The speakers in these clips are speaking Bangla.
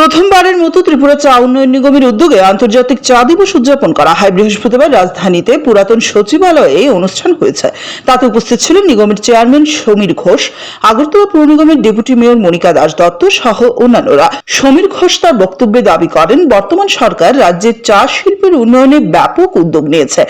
প্রথমবারের মতো ত্রিপুরা চা উন্নয়ন নিগমের উদ্যোগে আন্তর্জাতিক চা দিবস উদযাপন করা হয়। বৃহস্পতিবার রাজধানীতে পুরাতন সচিবালয়ে এই অনুষ্ঠান হয়েছে। তাতে উপস্থিত ছিলেন নিগমের চেয়ারম্যান সমীর ঘোষ, আগরতলা পৌর নিগমের ডেপুটি মেয়র মনিকা দাস দত্ত সহ অন্যান্যরা। সমীর ঘোষ তার বক্তব্যে দাবি করেন, বর্তমান সরকার রাজ্যের চা শিল্পের উন্নয়নে ব্যাপক উদ্যোগ নিয়েছে।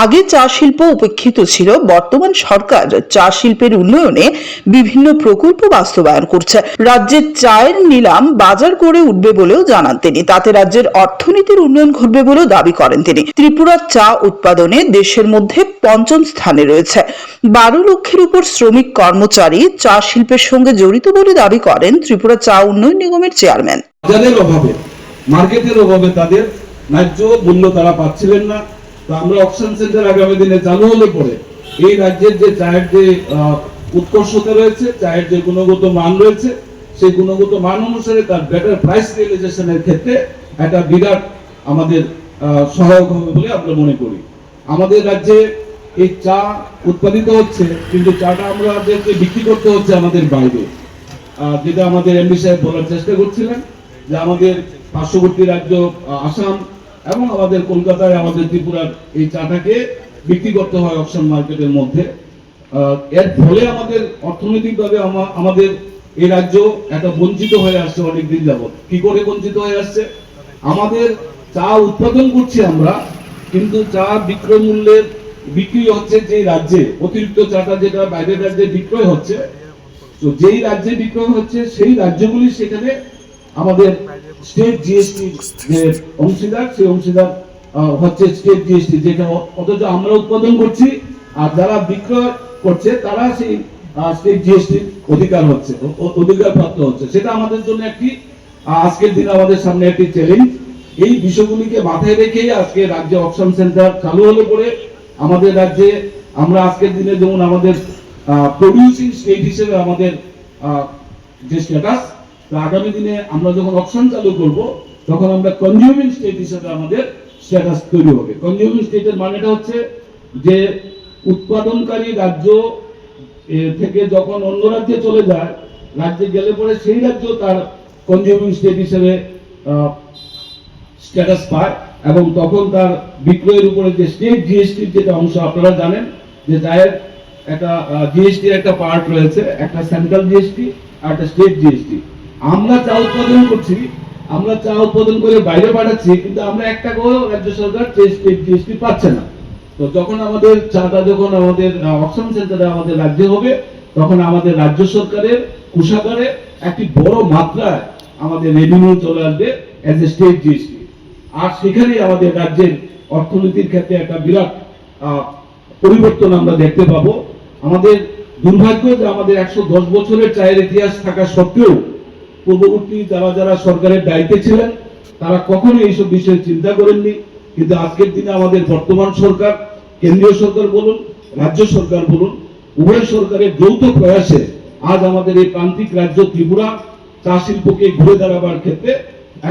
আগে চা শিল্প উপেক্ষিত ছিল, বর্তমান সরকার চা শিল্পের উন্নয়নে বিভিন্ন প্রকল্প বাস্তবায়ন করছে। রাজ্যের চায়ের নিলাম বাজার করে উঠবে বলেও জানান তিনি। তাতে রাজ্যের অর্থনীতির উন্নয়ন ঘটবে বলেও দাবি করেন তিনি। ত্রিপুরা চা উৎপাদনে দেশের মধ্যে পঞ্চম স্থানে রয়েছে। 12 লক্ষের উপর শ্রমিক কর্মচারী চা শিল্পের সঙ্গে জড়িত বলে দাবি করেন ত্রিপুরা চা উন্নয়ন নিগমের চেয়ারম্যান। বাজারের অভাবে, মার্কেটের অভাবে তাদের ন্যায্য মূল্য তারা পাচ্ছিলেন না। তো আমরা অকশন সেন্টার আগামী দিনে চালু হলে পরে এই রাজ্যের যে চায়ের যে উৎকর্ষতা রয়েছে, চায়ের যে গুণগত মান রয়েছে, সেই গুণগত মান অনুসারে তার বেটার প্রাইস রিয়েলাইজেশনের ক্ষেত্রে একটা বিরাট আমাদের সহায়ক হবে বলে আমরা মনে করি। আমাদের রাজ্যে এই চা উৎপাদিত হচ্ছে, কিন্তু চাটা আমরা বিক্রি করতে হচ্ছে আমাদের বাইরে। যেটা আমাদের এমডি সাহেব বলার চেষ্টা করছিলেন যে আমাদের পার্শ্ববর্তী রাজ্য আসাম এবং আমাদের কলকাতায় আমাদের ত্রিপুরার এই চাটাকে বিক্রি করতে হয় অকশন মার্কেটের মধ্যে। এর ফলে আমাদের অর্থনৈতিকভাবে আমাদের এই রাজ্য একটা বঞ্চিত হয়ে আসছে অনেকদিন যাবৎ। কি করে বঞ্চিত হয়ে আসছে? আমাদের চা উৎপাদন করছি আমরা, কিন্তু চা বিক্রয় মূল্যের বিক্রি হচ্ছে যে রাজ্যে, অতিরিক্ত চাটা যেটা বাইরের রাজ্যে বিক্রয় হচ্ছে, তো যেই রাজ্যে বিক্রয় হচ্ছে সেই রাজ্যগুলি সেখানে আমাদের স্টেট জিএসটি যে অংশীদার, সেই অংশীদার হচ্ছে স্টেট জিএসটি, যেটা অথচ আমরা উৎপাদন করছি আর যারা বিক্রয় করছে তারা সেই স্টেট জিএসটির অধিকার প্রাপ্ত হচ্ছে। সেটা আমাদের জন্য একটি আজকের দিনে আমাদের সামনে একটি চ্যালেঞ্জ। এই বিষয়গুলিকে মাথায় রেখেই আজকে রাজ্যে অকশন সেন্টার চালু হলে পরে আমাদের রাজ্যে আমরা আজকের দিনে যেমন আমাদের প্রডিউসিং স্টেট হিসেবে আমাদের যে স্ট্যাটাস, আগামী দিনে আমরা যখন অকশন চালু করব তখন আমরা কনজিউমিং স্টেট হিসেবে আমাদের স্ট্যাটাস তৈরি হবে। কনজিউমিং স্টেটের মানেটা হচ্ছে যে উৎপাদনকারী রাজ্য থেকে যখন অন্য রাজ্যে চলে যায়, রাজ্যে গেলে পরে সেই রাজ্য তার কনজিউমিং স্টেট হিসেবে স্ট্যাটাস পায় এবং তখন তার বিক্রয়ের উপরে যে স্টেট জিএসটির যেটা অংশ, আপনারা জানেন যে চায়ের একটা জিএসটির একটা পার্ট রয়েছে, একটা সেন্ট্রাল জিএসটি আর একটা স্টেট জিএসটি। আমরা চা উৎপাদন করছি, আমরা চা উৎপাদন করে বাইরে পাঠাচ্ছি, কিন্তু আমরা একটা করে রাজ্য সরকার স্টেট জিএসটি পাচ্ছে না। তো যখন আমাদের চাটা যখন আমাদের অকশন সেন্টারে আমাদের রাজ্যে হবে, তখন আমাদের রাজ্য সরকারের কোষাগারে একটি বড় মাত্রায় আমাদের রেভিনিউ চলে আসবে এজ এ স্টেট জিএসটি। আর সেখানেই আমাদের রাজ্যের অর্থনীতির ক্ষেত্রে একটা বিরাট পরিবর্তন আমরা দেখতে পাবো। আমাদের দুর্ভাগ্য যে আমাদের 110 বছরের চায়ের ইতিহাস থাকা সত্ত্বেও পূর্ববর্তী যারা সরকারের দায়িত্বে ছিলেন তারা কখনো এইসব বিষয়ে চিন্তা করেননি। কিন্তু আজকের দিনে আমাদের বর্তমান সরকার, কেন্দ্রীয় সরকার বলুন, রাজ্য সরকার বলুন, উভয় সরকারের যৌথ প্রয়াসে আজ আমাদের এই প্রান্তিক রাজ্য ত্রিপুরা চা শিল্পকে ঘুরে দাঁড়াবার ক্ষেত্রে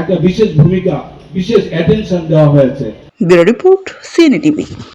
একটা বিশেষ ভূমিকা, বিশেষ অ্যাটেনশন দেওয়া হয়েছে। Bureau report, CNA TV.